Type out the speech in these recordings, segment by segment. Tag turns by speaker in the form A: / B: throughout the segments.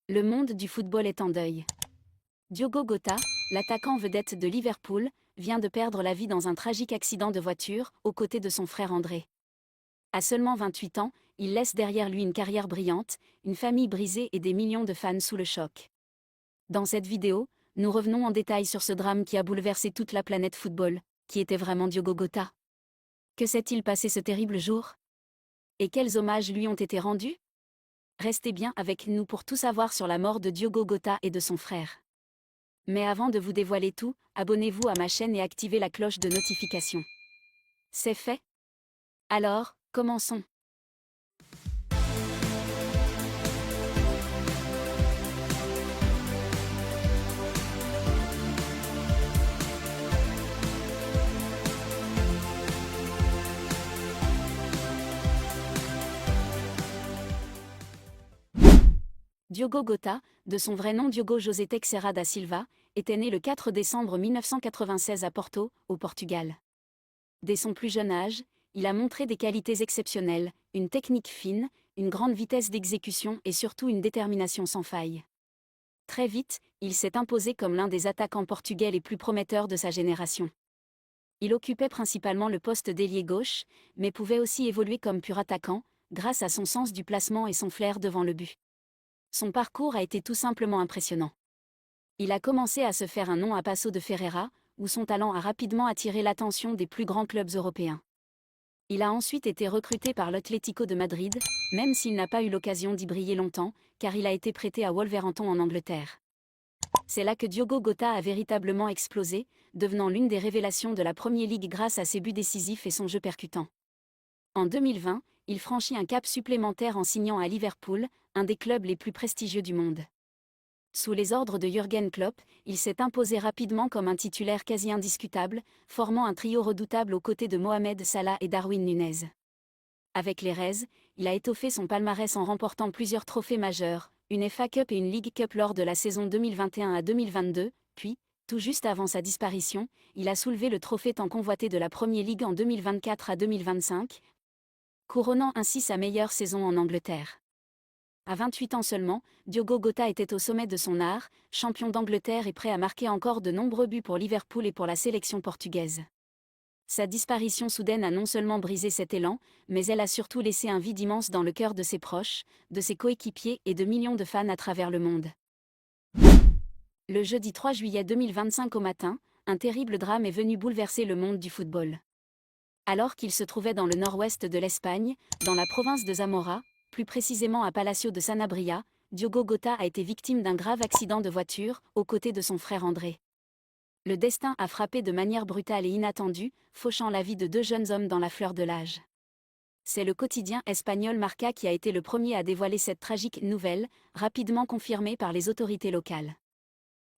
A: Le monde du football est en deuil. Diogo Jota, l'attaquant vedette de Liverpool, vient de perdre la vie dans un tragique accident de voiture, aux côtés de son frère André. À seulement 28 ans, il laisse derrière lui une carrière brillante, une famille brisée et des millions de fans sous le choc. Dans cette vidéo, nous revenons en détail sur ce drame qui a bouleversé toute la planète football. Qui était vraiment Diogo Jota? Que s'est-il passé ce terrible jour? Et quels hommages lui ont été rendus? Restez bien avec nous pour tout savoir sur la mort de Diogo Jota et de son frère. Mais avant de vous dévoiler tout, abonnez-vous à ma chaîne et activez la cloche de notification. C'est fait? Alors, commençons. Diogo Jota, de son vrai nom Diogo José Teixeira da Silva, était né le 4 décembre 1996 à Porto, au Portugal. Dès son plus jeune âge, il a montré des qualités exceptionnelles, une technique fine, une grande vitesse d'exécution et surtout une détermination sans faille. Très vite, il s'est imposé comme l'un des attaquants portugais les plus prometteurs de sa génération. Il occupait principalement le poste d'ailier gauche, mais pouvait aussi évoluer comme pur attaquant, grâce à son sens du placement et son flair devant le but. Son parcours a été tout simplement impressionnant. Il a commencé à se faire un nom à Paços de Ferreira, où son talent a rapidement attiré l'attention des plus grands clubs européens. Il a ensuite été recruté par l'Atlético de Madrid, même s'il n'a pas eu l'occasion d'y briller longtemps, car il a été prêté à Wolverhampton en Angleterre. C'est là que Diogo Jota a véritablement explosé, devenant l'une des révélations de la Premier League grâce à ses buts décisifs et son jeu percutant. En 2020, il franchit un cap supplémentaire en signant à Liverpool, un des clubs les plus prestigieux du monde. Sous les ordres de Jürgen Klopp, il s'est imposé rapidement comme un titulaire quasi indiscutable, formant un trio redoutable aux côtés de Mohamed Salah et Darwin Nunez. Avec les Reds, il a étoffé son palmarès en remportant plusieurs trophées majeurs, une FA Cup et une League Cup lors de la saison 2021 à 2022, puis, tout juste avant sa disparition, il a soulevé le trophée tant convoité de la Premier League en 2024 à 2025, couronnant ainsi sa meilleure saison en Angleterre. À 28 ans seulement, Diogo Jota était au sommet de son art, champion d'Angleterre et prêt à marquer encore de nombreux buts pour Liverpool et pour la sélection portugaise. Sa disparition soudaine a non seulement brisé cet élan, mais elle a surtout laissé un vide immense dans le cœur de ses proches, de ses coéquipiers et de millions de fans à travers le monde. Le jeudi 3 juillet 2025 au matin, un terrible drame est venu bouleverser le monde du football. Alors qu'il se trouvait dans le nord-ouest de l'Espagne, dans la province de Zamora, plus précisément à Palacio de Sanabria, Diogo Jota a été victime d'un grave accident de voiture, aux côtés de son frère André. Le destin a frappé de manière brutale et inattendue, fauchant la vie de deux jeunes hommes dans la fleur de l'âge. C'est le quotidien espagnol Marca qui a été le premier à dévoiler cette tragique nouvelle, rapidement confirmée par les autorités locales.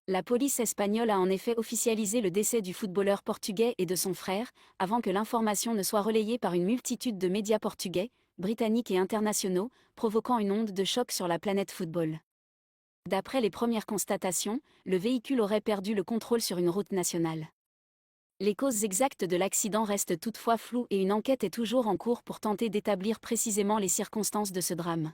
A: La police espagnole a en effet officialisé le décès du footballeur portugais et de son frère, avant que l'information ne soit relayée par une multitude de médias portugais, britanniques et internationaux, provoquant une onde de choc sur la planète football. D'après les premières constatations, le véhicule aurait perdu le contrôle sur une route nationale. Les causes exactes de l'accident restent toutefois floues et une enquête est toujours en cours pour tenter d'établir précisément les circonstances de ce drame.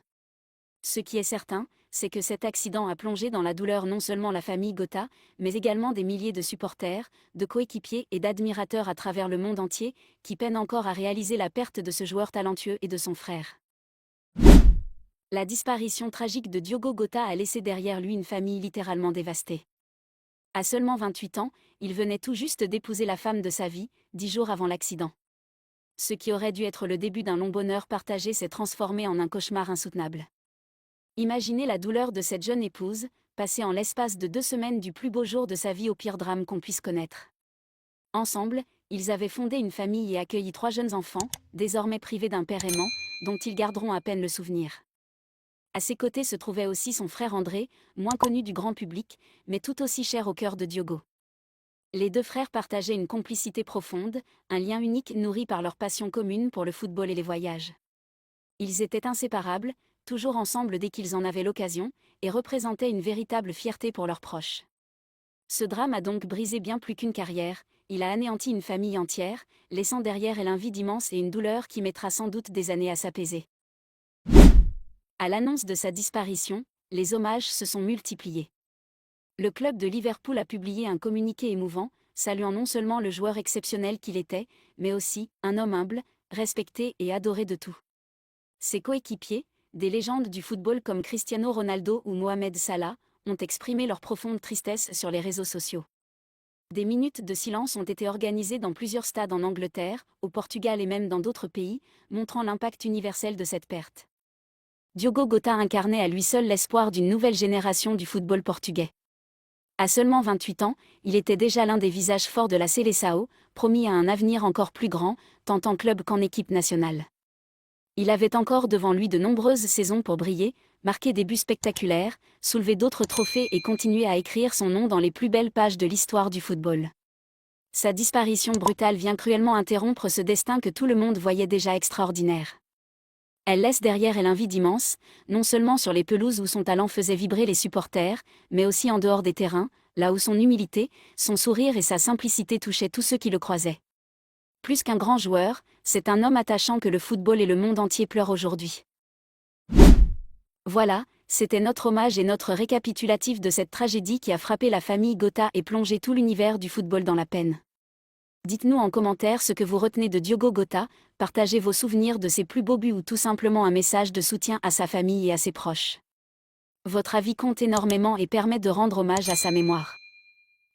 A: Ce qui est certain, c'est que cet accident a plongé dans la douleur non seulement la famille Jota, mais également des milliers de supporters, de coéquipiers et d'admirateurs à travers le monde entier, qui peinent encore à réaliser la perte de ce joueur talentueux et de son frère. La disparition tragique de Diogo Jota a laissé derrière lui une famille littéralement dévastée. À seulement 28 ans, il venait tout juste d'épouser la femme de sa vie, 10 jours avant l'accident. Ce qui aurait dû être le début d'un long bonheur partagé s'est transformé en un cauchemar insoutenable. Imaginez la douleur de cette jeune épouse, passée en l'espace de 2 semaines du plus beau jour de sa vie au pire drame qu'on puisse connaître. Ensemble, ils avaient fondé une famille et accueilli 3 jeunes enfants, désormais privés d'un père aimant, dont ils garderont à peine le souvenir. À ses côtés se trouvait aussi son frère André, moins connu du grand public, mais tout aussi cher au cœur de Diogo. Les deux frères partageaient une complicité profonde, un lien unique nourri par leur passion commune pour le football et les voyages. Ils étaient inséparables, toujours ensemble dès qu'ils en avaient l'occasion, et représentaient une véritable fierté pour leurs proches. Ce drame a donc brisé bien plus qu'une carrière, il a anéanti une famille entière, laissant derrière elle un vide immense et une douleur qui mettra sans doute des années à s'apaiser. À l'annonce de sa disparition, les hommages se sont multipliés. Le club de Liverpool a publié un communiqué émouvant, saluant non seulement le joueur exceptionnel qu'il était, mais aussi un homme humble, respecté et adoré de tous. Ses coéquipiers, des légendes du football comme Cristiano Ronaldo ou Mohamed Salah, ont exprimé leur profonde tristesse sur les réseaux sociaux. Des minutes de silence ont été organisées dans plusieurs stades en Angleterre, au Portugal et même dans d'autres pays, montrant l'impact universel de cette perte. Diogo Jota incarnait à lui seul l'espoir d'une nouvelle génération du football portugais. À seulement 28 ans, il était déjà l'un des visages forts de la Seleção, promis à un avenir encore plus grand, tant en club qu'en équipe nationale. Il avait encore devant lui de nombreuses saisons pour briller, marquer des buts spectaculaires, soulever d'autres trophées et continuer à écrire son nom dans les plus belles pages de l'histoire du football. Sa disparition brutale vient cruellement interrompre ce destin que tout le monde voyait déjà extraordinaire. Elle laisse derrière elle un vide immense, non seulement sur les pelouses où son talent faisait vibrer les supporters, mais aussi en dehors des terrains, là où son humilité, son sourire et sa simplicité touchaient tous ceux qui le croisaient. Plus qu'un grand joueur, c'est un homme attachant que le football et le monde entier pleurent aujourd'hui. Voilà, c'était notre hommage et notre récapitulatif de cette tragédie qui a frappé la famille Jota et plongé tout l'univers du football dans la peine. Dites-nous en commentaire ce que vous retenez de Diogo Jota, partagez vos souvenirs de ses plus beaux buts ou tout simplement un message de soutien à sa famille et à ses proches. Votre avis compte énormément et permet de rendre hommage à sa mémoire.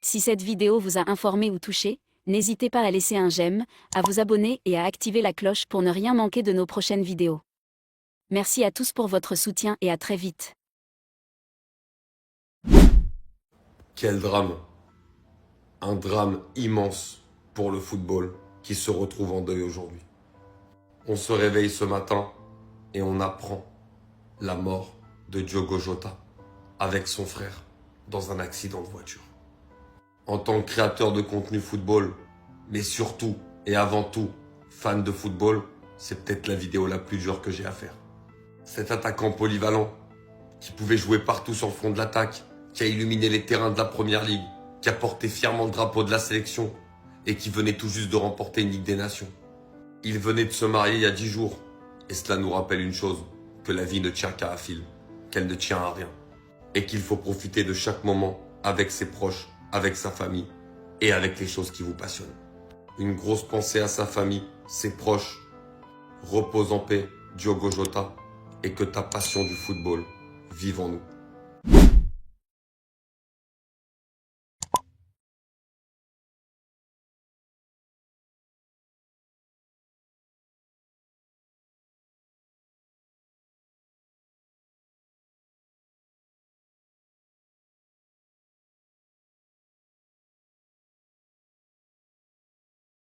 A: Si cette vidéo vous a informé ou touché, n'hésitez pas à laisser un j'aime, à vous abonner et à activer la cloche pour ne rien manquer de nos prochaines vidéos. Merci à tous pour votre soutien et à très vite.
B: Quel drame! Un drame immense pour le football qui se retrouve en deuil aujourd'hui. On se réveille ce matin et on apprend la mort de Diogo Jota avec son frère dans un accident de voiture. En tant que créateur de contenu football, mais surtout et avant tout fan de football, c'est peut-être la vidéo la plus dure que j'ai à faire. Cet attaquant polyvalent qui pouvait jouer partout sur le front de l'attaque, qui a illuminé les terrains de la Première Ligue, qui a porté fièrement le drapeau de la sélection et qui venait tout juste de remporter une Ligue des Nations. Il venait de se marier il y a 10 jours et cela nous rappelle une chose, que la vie ne tient qu'à un fil, qu'elle ne tient à rien et qu'il faut profiter de chaque moment avec ses proches, avec sa famille et avec les choses qui vous passionnent. Une grosse pensée à sa famille, ses proches. Repose en paix, Diogo Jota, et que ta passion du football vive en nous.